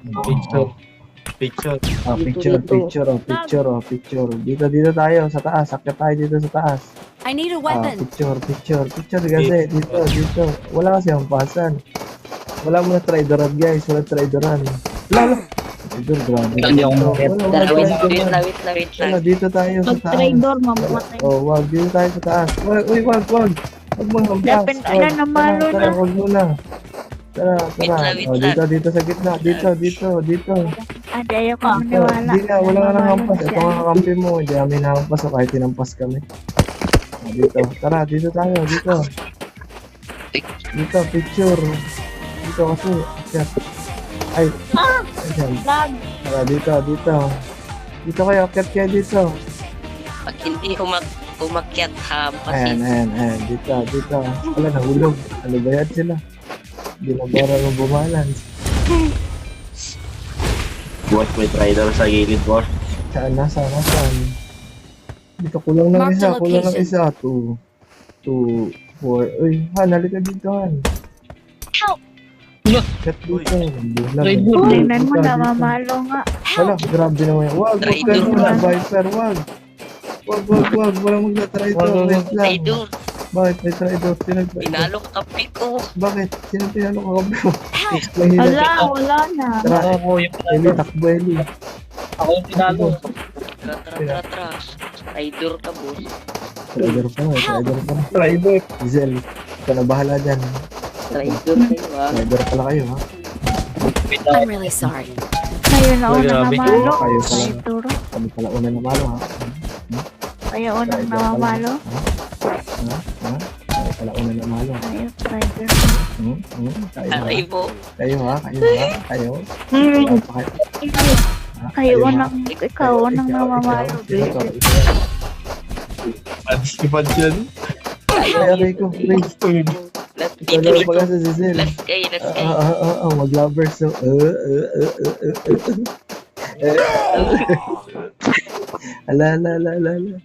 Picture. Picture. Picture. Dito tayo sa taas. Sakit tayo dito sa taas. I need a weapon. Picture kasi. Dito. Wala kasi ang pasan. Wala mo na tridoran guys. Wala tridoran. Wala. Traitor, grabe. Wait lang. Dito tayo sa taas. Pag-trader, mamatay. Wag. Dito tayo sa taas. Wag. Wag mo hampas. Dapat na namalo na. Wag mo na. Tara. Wait lang. Dito sa gitna. Dito. Ate, ayoko maniwala. Hindi na, wala ka nang hampas. Ito nga kakampi mo. Hindi kami nahampas kahit tinampas kami. Dito. Tara, dito tayo. Dito, picture. Dito kasi. Ay. Ayan. Lag. Tara, dito. Dito kayo. Akyat kayo dito. Pag hindi umakyat hampasin. Ayan. Dito. Wala, nahulog. Ano ba yan sila? Hindi na bara ng bumalans. Boss, may trader sa gilid, boss. Saan? Dito kulang ng Mark the isa. location. 2, 4. Uy, halika dito, Han. Kat dito. Tingnan mo, namamalo nga. Hala, grabe naman yan. Wag kayo muna, Viper, wag. Wag. Walang magna-try to. Wait lang. Traitor, Bakit may try to? pinalo ka kape ko. Bakit? Sino pinalo ka kami? Wala na. Tara, Ako yung Eli, takbo Eli. Ako yung pinalo. Tra. Traitor ka, boss. Trader pa na. Trader. Giselle, ka na bahala dyan. Traitor kayo, ha? Trader pala kayo, ha? I'm really sorry. Kayo na unang Grabe. namalo. Kayo pala. Traitor. Kami pala una na malo, ha? Kayo unang namamalo. Ha? Kami pala una na malo. Kayo, traitor. Aray mo. Kayo, ha? Kayo. Kayo unang, ikaw unang namamalo. Pansipad yan. Aray ko, please. Let's Ikaw na pala sa Giselle. Let's kayo. Mag-lovers, so. Ala.